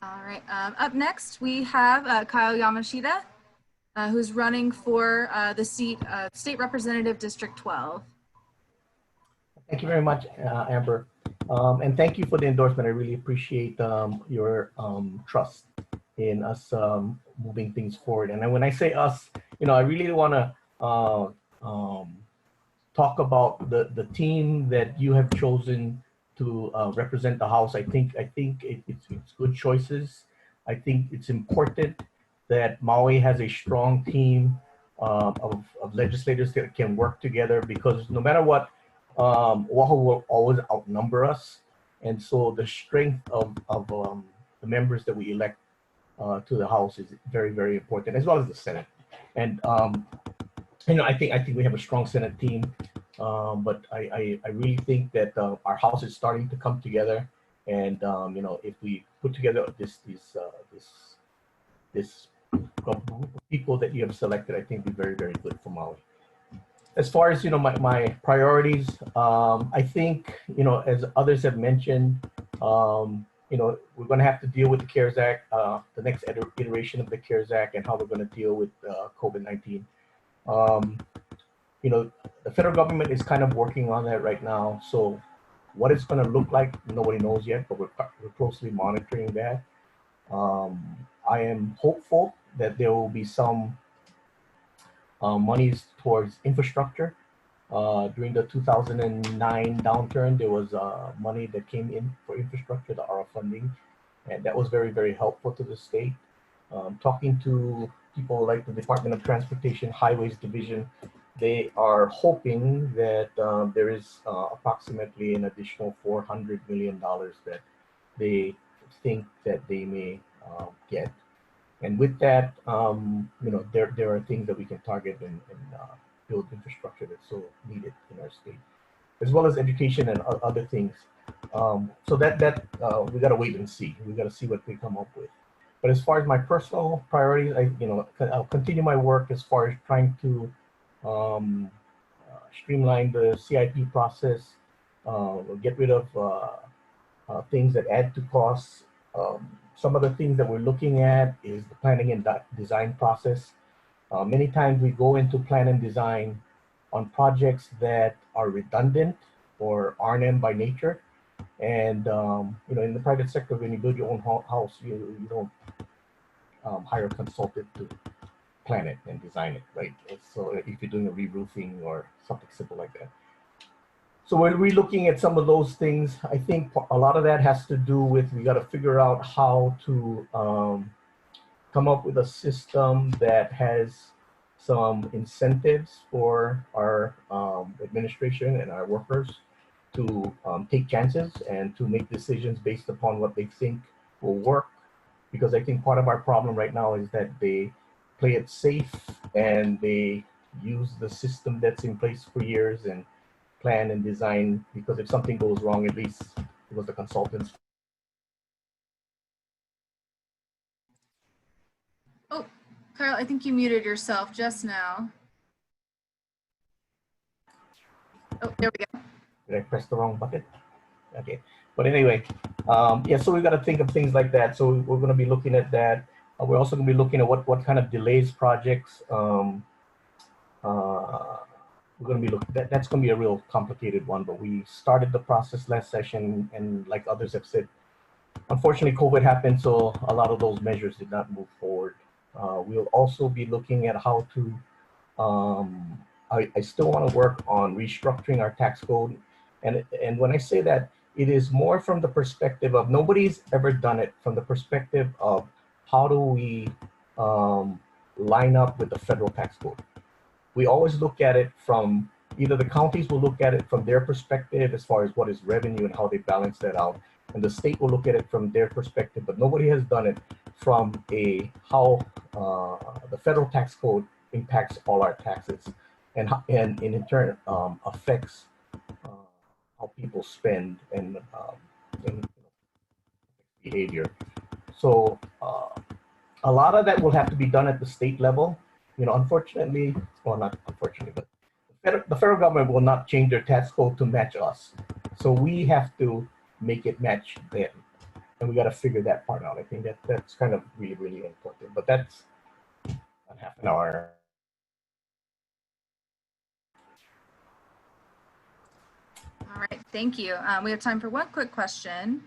All right. Up next, we have Kyle Yamashita, who's running for the seat of State Representative District 12. Thank you very much, Amber. And thank you for the endorsement. I really appreciate your trust in us moving things forward. And when I say us, I really want to talk about the team that you have chosen to represent the House. I think it's good choices. I think it's important that Maui has a strong team of legislators that can work together, because no matter what, Oahu will always outnumber us. And so the strength of the members that we elect to the House is very, very important, as well as the Senate. And I think we have a strong Senate team, but I really think that our House is starting to come together. And if we put together this group of people that you have selected, I think it'd be very, very good for Maui. As far as my priorities, I think as others have mentioned, we're going to have to deal with the CARES Act, the next iteration of the CARES Act, and how we're going to deal with COVID-19. The federal government is kind of working on that right now. So what it's going to look like, nobody knows yet, but we're closely monitoring that. I am hopeful that there will be some monies towards infrastructure. During the 2009 downturn, there was money that came in for infrastructure, the ARA funding, and that was very, very helpful to the state. Talking to people like the Department of Transportation Highways Division, they are hoping that there is approximately an additional $400 million that they think that they may get. And with that, there are things that we can target and build infrastructure that's so needed in our state, as well as education and other things. So that we got to wait and see. We got to see what they come up with. But as far as my personal priorities, I'll continue my work as far as trying to streamline the CIP process, get rid of things that add to costs. Some of the things that we're looking at is the planning and design process. Many times we go into plan and design on projects that are redundant or R&M by nature. And in the private sector, when you build your own house, you don't hire a consultant to plan it and design it, right? So if you're doing a re-roofing or something simple like that. So when we're looking at some of those things, I think a lot of that has to do with, we got to figure out how to come up with a system that has some incentives for our administration and our workers to take chances and to make decisions based upon what they think will work. Because I think part of our problem right now is that they play it safe and they use the system that's in place for years and plan and design, because if something goes wrong, at least it was the consultants. Oh, Kyle, I think you muted yourself just now. Oh, there we go. Did I press the wrong button? Okay, but anyway, yeah, so we got to think of things like that. So we're going to be looking at that. We're also going to be looking at what kind of delays projects. We're going to be looking, that's going to be a real complicated one, but we started the process last session, and like others have said, unfortunately COVID happened, so a lot of those measures did not move forward. We'll also be looking at how to, I still want to work on restructuring our tax code. And when I say that, it is more from the perspective of, nobody's ever done it from the perspective of how do we line up with the federal tax code. We always look at it from, either the counties will look at it from their perspective as far as what is revenue and how they balance that out, and the state will look at it from their perspective, but nobody has done it from how the federal tax code impacts all our taxes and in turn affects how people spend and behavior. So a lot of that will have to be done at the state level. Unfortunately, well, not unfortunately, but the federal government will not change their tax code to match us. So we have to make it match them. and we got to figure that part out. I think that's kind of really, really important. But that's on half an hour. All right, thank you. We have time for one quick question.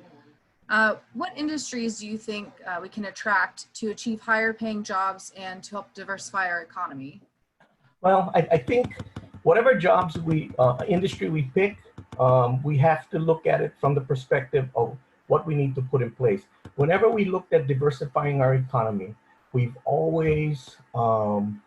What industries do you think we can attract to achieve higher paying jobs and to help diversify our economy? Well, I think whatever jobs industry we pick, we have to look at it from the perspective of what we need to put in place. Whenever we looked at diversifying our economy, we've always kind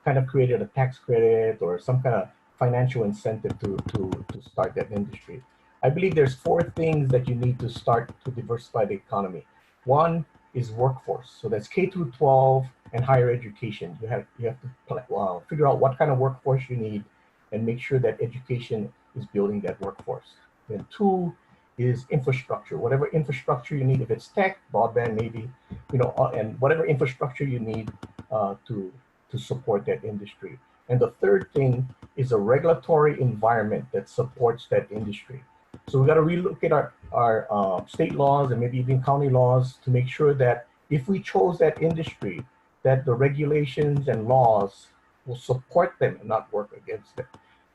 of created a tax credit or some kind of financial incentive to start that industry. I believe there's four things that you need to start to diversify the economy. One is workforce. So that's K through 12 and higher education. You have to figure out what kind of workforce you need and make sure that education is building that workforce. Then two is infrastructure. Whatever infrastructure you need, if it's tech, broadband, maybe, and whatever infrastructure you need to support that industry. And the third thing is a regulatory environment that supports that industry. So we got to relook at our state laws and maybe even county laws to make sure that if we chose that industry, that the regulations and laws will support them and not work against them.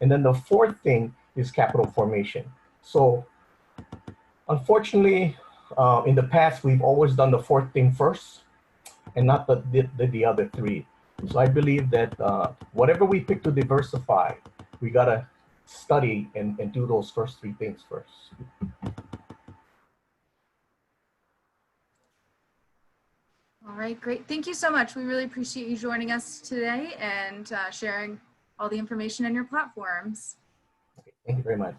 And then the fourth thing is capital formation. So unfortunately, in the past, we've always done the fourth thing first and not the other three. So I believe that whatever we pick to diversify, we got to study and do those first three things first. All right, great. Thank you so much. We really appreciate you joining us today and sharing all the information on your platforms. Okay, thank you very much.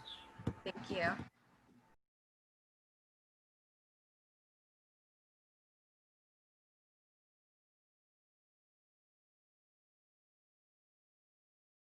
Thank you.